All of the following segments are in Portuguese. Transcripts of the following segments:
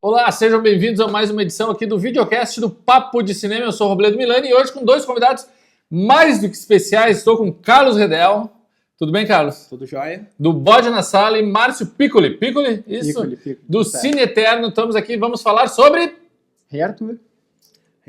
Olá, sejam bem-vindos a mais uma edição aqui do videocast do Papo de Cinema. Eu sou o Robledo Milani e hoje com dois convidados mais do que especiais. Estou com Carlos Redel. Tudo bem, Carlos? Tudo jóia. Do Bode na Sala e Márcio Piccoli. Piccoli? Isso? Piccoli. Do Cine Eterno. Estamos aqui, vamos falar sobre... Rei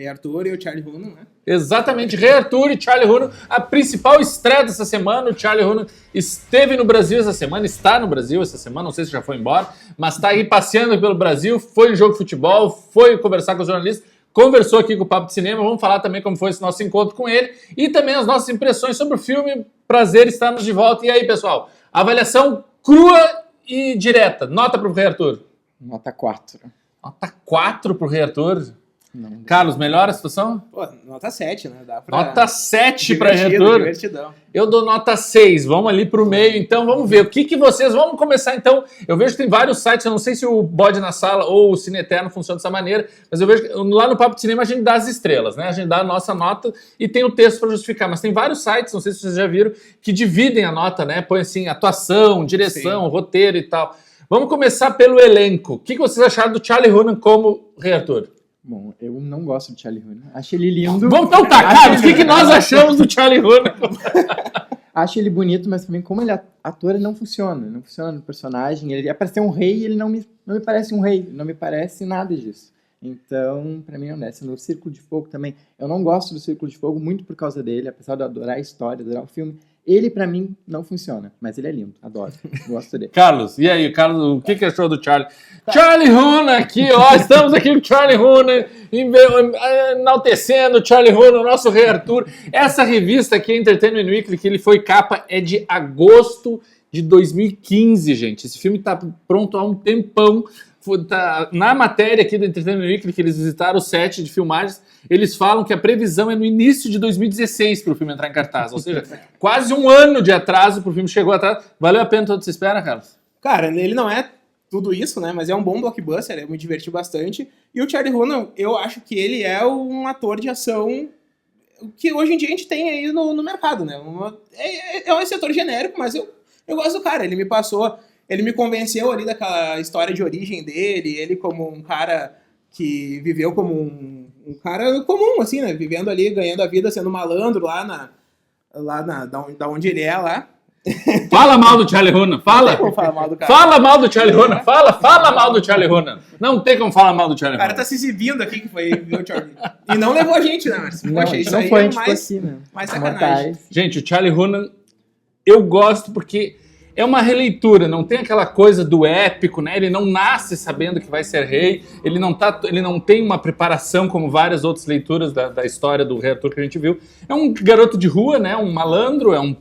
Arthur e o Charlie Hunnam, né? Exatamente, Rei Arthur e Charlie Hunnam, a principal estreia dessa semana. O Charlie Hunnam esteve no Brasil essa semana, está no Brasil essa semana, não sei se já foi embora, mas está aí passeando pelo Brasil, foi no jogo de futebol, foi conversar com os jornalistas, conversou aqui com o Papo de Cinema, vamos falar também como foi esse nosso encontro com ele e também as nossas impressões sobre o filme. Prazer estarmos de volta. E aí, pessoal, avaliação crua e direta, nota para o Rei Arthur? Nota 4. Nota 4 para o Rei Arthur? Não. Carlos, melhora a situação? Pô, nota 7, né? Dá pra... Nota 7 para Rei Arthur. Divertidão. Eu dou nota 6, vamos ali pro meio, então vamos ver. O que vocês... Vamos começar então, eu vejo que tem vários sites, eu não sei se o Bode na Sala ou o Cine Eterno funciona dessa maneira, mas eu vejo que lá no Papo de Cinema a gente dá as estrelas, né? A gente dá a nossa nota e tem o texto para justificar, mas tem vários sites, não sei se vocês já viram, que dividem a nota, né? Põe assim, atuação, direção, Sim. roteiro e tal. Vamos começar pelo elenco. O que vocês acharam do Charlie Hunnam como Rei Arthur? Bom, eu não gosto do Charlie Hunnam. Acho ele lindo. Vamos então, tá, Carlos, o que nós achamos do Charlie Hunnam? Acho ele bonito, mas também como ele é ator, ele não funciona. Não funciona no personagem. Ele é para ser um rei e ele não me parece um rei. Não me parece nada disso. Então, pra mim, não desce. No Círculo de Fogo também. Eu não gosto do Círculo de Fogo muito por causa dele, apesar de eu adorar a história, adorar o filme. Ele, pra mim, não funciona. Mas ele é lindo. Adoro. Gosto dele. Carlos, e aí, Carlos, o que achou do Charlie? Charlie Hunnam aqui, ó. Estamos aqui com o Charlie Hunnam, enaltecendo o Charlie Hunnam, o nosso Rei Arthur. Essa revista aqui, Entertainment Weekly, que ele foi capa, é de agosto de 2015, gente. Esse filme tá pronto há um tempão. Tá, na matéria aqui do Entertainment Weekly, que eles visitaram o set de filmagens, eles falam que a previsão é no início de 2016 para o filme entrar em cartaz. Ou seja, quase um ano de atraso para o filme chegou atrás. Valeu a pena tudo que você espera, Carlos? Cara, ele não é tudo isso, né? Mas é um bom blockbuster, eu me diverti bastante. E o Charlie Hunnam, eu acho que ele é um ator de ação que hoje em dia a gente tem aí no mercado, né? É um setor genérico, mas eu gosto do cara. Ele me convenceu ali daquela história de origem dele, ele como um cara que viveu como um cara comum, assim, né? Vivendo ali, ganhando a vida, sendo malandro da onde ele é lá. Fala mal do Charlie Hunnam, fala! Não tem como falar mal do cara. Fala mal do Charlie Hunnam, fala mal do Charlie Hunnam. Não tem como falar mal do Charlie O cara Hunnam. tá se exibindo aqui que foi ver o Charlie. E não levou a gente, né, Márcio? Não, Poxa, isso não aí foi, a é gente ficou aqui, né? mais sacanagem. Gente, o Charlie Hunnam, eu gosto porque é uma releitura, não tem aquela coisa do épico, né? Ele não nasce sabendo que vai ser rei, ele não tem uma preparação como várias outras leituras da história do Rei Arthur que a gente viu. É um garoto de rua, né? Um malandro, é um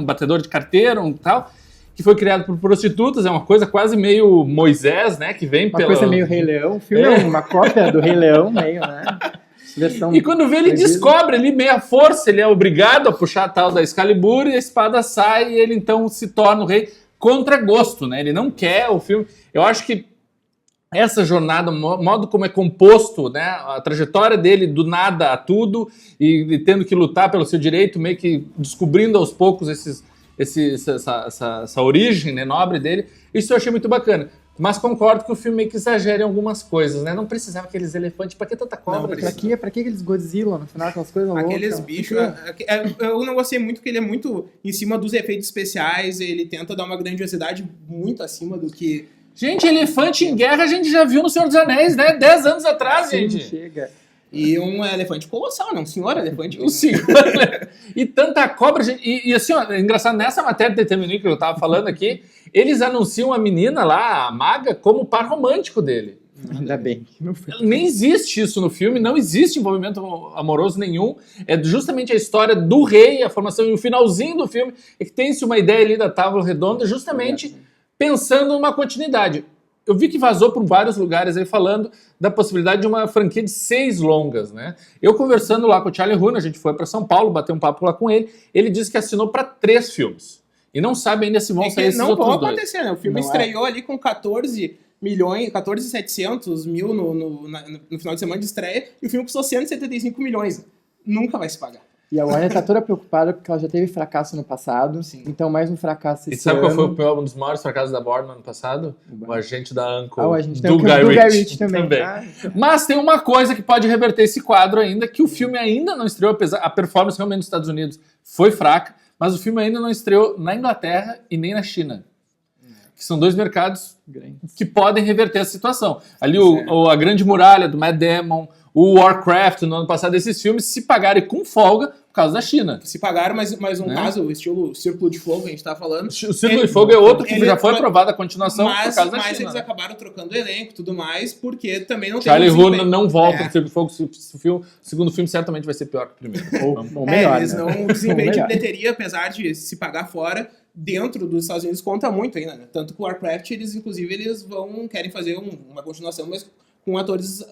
batedor de carteira, tal, que foi criado por prostitutas, é uma coisa quase meio Moisés, né? Que vem Uma coisa meio Rei Leão. O filme é uma cópia do Rei Leão, meio, né? Versão E quando vê, ele descobre ali meia força, ele é obrigado a puxar a tal da Excalibur e a espada sai e ele então se torna o rei contra gosto, né? Ele não quer o filme. Eu acho que essa jornada, o modo como é composto, né? A trajetória dele do nada a tudo e tendo que lutar pelo seu direito, meio que descobrindo aos poucos essa origem, né, nobre dele, isso eu achei muito bacana. Mas concordo que o filme meio que exagera em algumas coisas, né? Não precisava aqueles elefantes. Pra que tanta cobra? Pra que aqueles Godzilla no final, aquelas coisas loucas? Aqueles bichos. Eu não gostei muito que ele é muito em cima dos efeitos especiais. Ele tenta dar uma grandiosidade muito acima do que... Gente, elefante em guerra a gente já viu no Senhor dos Anéis, né? 10 anos atrás, Sim, gente. chega. E um elefante colossal, né? Um senhor elefante. O senhor. E tanta cobra, gente. E assim, ó, é engraçado, nessa matéria de Determinismo que eu tava falando aqui, eles anunciam a menina lá, a maga, como o par romântico dele. Ainda bem que não foi. Nem existe isso no filme, não existe envolvimento amoroso nenhum. É justamente a história do rei, a formação e o finalzinho do filme, é que tem-se uma ideia ali da Távola Redonda, justamente pensando numa continuidade. Eu vi que vazou por vários lugares aí falando da possibilidade de uma franquia de 6 longas, né? Eu conversando lá com o Charlie Hunnam, a gente foi para São Paulo, bateu um papo lá com ele, ele disse que assinou para 3 filmes. E não sabe ainda se vão sair esses outros 2. Não pode acontecer, né? O filme estreou ali com 14,7 milhões no final de semana de estreia, e o filme custou 175 milhões. Nunca vai se pagar. E a Warner tá toda preocupada porque ela já teve fracasso no passado. Sim. Então, mais um fracasso E esse sabe ano. qual foi um dos maiores fracassos da Warner no ano passado? O Agente da Uncle, Ah, a gente tem do o Guy do Guy Ritchie. Ritchie também. Ah, então. Mas tem uma coisa que pode reverter esse quadro ainda, que o filme ainda não estreou, apesar a performance realmente nos Estados Unidos foi fraca, mas o filme ainda não estreou na Inglaterra e nem na China. Que são dois mercados que podem reverter a situação. Ali a Grande Muralha, do Matt Damon, o Warcraft, no ano passado, esses filmes se pagarem com folga por causa da China. Se pagaram, mas um caso, o estilo Círculo de Fogo, a gente tá falando. O Círculo de Fogo é outro que já foi aprovado a continuação por causa da China. Mas eles acabaram trocando elenco e tudo mais, porque também não tem Charlie um desempenho. Hunnam não volta no Círculo de Fogo. O segundo filme certamente vai ser pior que o primeiro. Ou melhor, eles né? não... O desempenho de melhor. bilheteria, apesar de se pagar fora, dentro dos Estados Unidos conta muito ainda, né? Tanto que o Warcraft, eles querem fazer uma continuação, mas com atores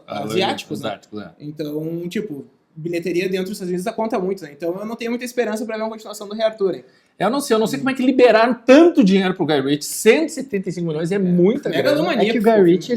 asiáticos, né? Então, tipo, bilheteria dentro dos Estados Unidos conta muito, né? Então eu não tenho muita esperança pra ver uma continuação do Rei Arthur, hein? Eu não sei como é que liberaram tanto dinheiro pro Guy Ritchie. 175 milhões é muita grana. Megalomania. É que o Guy Ritchie,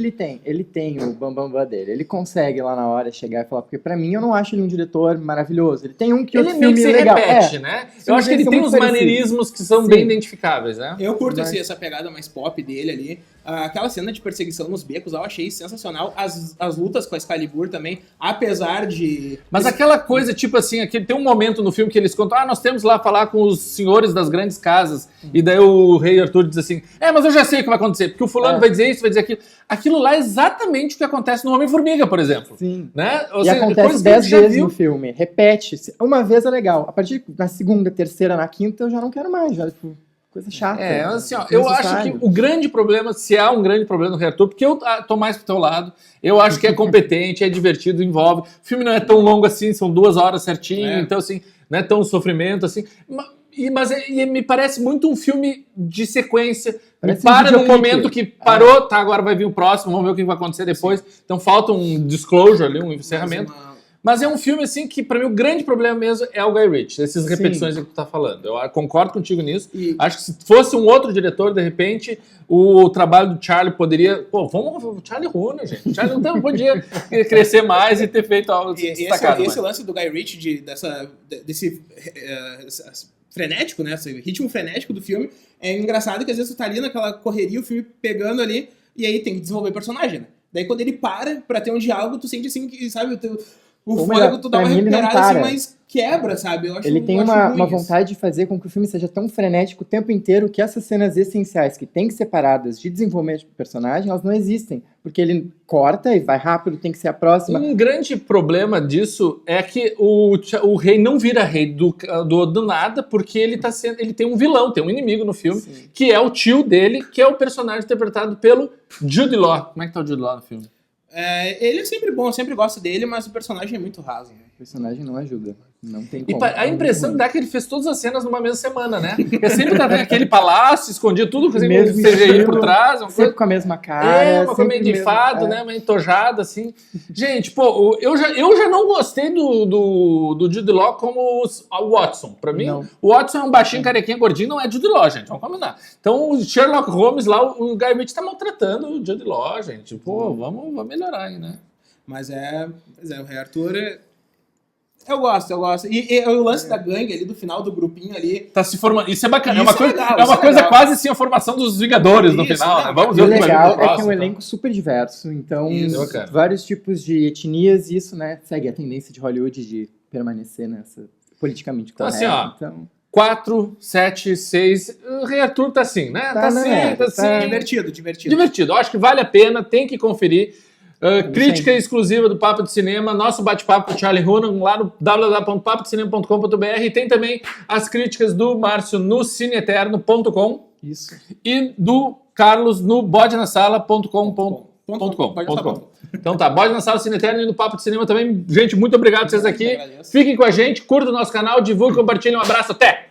ele tem o bambambam dele. Ele consegue lá na hora chegar e falar, porque pra mim eu não acho ele um diretor maravilhoso. Ele tem um que Ele outro meio que filme se legal. repete, né? Eu acho que ele tem uns maneirismos que são bem identificáveis, né? Eu curto essa pegada mais pop dele ali. Aquela cena de perseguição nos becos, eu achei sensacional. As lutas com a Excalibur também, apesar de... Mas aquela coisa, tipo assim, tem um momento no filme que eles contam, nós temos lá falar com os senhores das grandes casas, e daí o Rei Arthur diz assim, mas eu já sei o que vai acontecer, porque o fulano vai dizer isso, vai dizer aquilo. Aquilo lá é exatamente o que acontece no Homem-Formiga, por exemplo. Sim. Né? Ou E seja, acontece 10 vezes no filme. Repete. Uma vez é legal. A partir da segunda, terceira, na quinta, eu já não quero mais. Já, tipo, coisa chata. Assim, eu acho que o grande problema, se há um grande problema no Rei Arthur, porque eu tô mais pro teu lado, eu acho que é competente, é divertido, envolve. O filme não é tão longo assim, são 2 horas certinho, então assim, não é tão sofrimento assim. Mas me parece muito um filme de sequência. Para no momento que parou, agora vai vir o próximo, vamos ver o que vai acontecer depois. Então falta um disclosure ali, um encerramento. Mas é um filme, assim, que pra mim o grande problema mesmo é o Guy Ritchie, essas repetições que tu tá falando. Eu concordo contigo nisso. Acho que se fosse um outro diretor, de repente, o trabalho do Charlie poderia... o Charlie Hunnam, gente. O Charlie não podia crescer mais e ter feito algo destacado. Esse lance do Guy Ritchie, desse frenético, né? Esse ritmo frenético do filme, é engraçado que às vezes tu tá ali naquela correria, o filme pegando ali, e aí tem que desenvolver personagem, né? Daí quando ele para pra ter um diálogo, tu sente assim, que, sabe, o fôlego tu dá uma recuperada assim, mas quebra, sabe? Eu acho, ele tem uma vontade de fazer com que o filme seja tão frenético o tempo inteiro que essas cenas essenciais que tem que ser separadas de desenvolvimento de personagem, elas não existem. Porque ele corta e vai rápido, tem que ser a próxima. Um grande problema disso é que o rei não vira rei do nada, porque ele tem um vilão, tem um inimigo no filme, que é o tio dele, que é o personagem interpretado pelo Jude Law. Como é que tá o Jude Law no filme? Ele é sempre bom, eu sempre gosto dele, mas o personagem é muito raso. Né? O personagem não ajuda. Não tem como. E a impressão que dá que ele fez todas as cenas numa mesma semana, né? Porque sempre tá aquele palácio escondido, tudo com CGI por trás. Sempre com a mesma cara. Uma coisa meio de fado, né? Meio entojada, assim. Gente, eu já não gostei do Jude Law como o Watson. Pra mim, o Watson é um baixinho, carequinha, gordinho, não é Jude Law, gente. Vamos combinar. Então, o Sherlock Holmes lá, o Guy Ritchie tá maltratando o Jude Law, gente. Vamos melhorar aí, né? Mas o Rei Arthur... Eu gosto. E o lance da gangue ali, do final do grupinho ali... Tá se formando. Isso é bacana. É uma coisa quase assim, a formação dos Vingadores no final, né? Vamos ver o que vai vir no próximo. É que é um elenco super diverso. Então, vários tipos de etnias. E isso, né, segue a tendência de Hollywood de permanecer nessa politicamente correta. Então, assim, 4, 7, 6... O Rei Arthur tá assim, né? Tá assim. Divertido. Eu acho que vale a pena, tem que conferir. Crítica exclusiva do Papo de Cinema, nosso bate-papo com o Charlie Hunnam lá no www.papodecinema.com.br. E tem também as críticas do Márcio no cineeterno.com. Isso. E do Carlos no bodenasala.com.com. Então tá, Bode na Sala, Cine Eterno e no Papo de Cinema também. Gente, muito obrigado por vocês aqui. Fiquem com a gente, curtam o nosso canal, divulguem, compartilhem. Um abraço, até!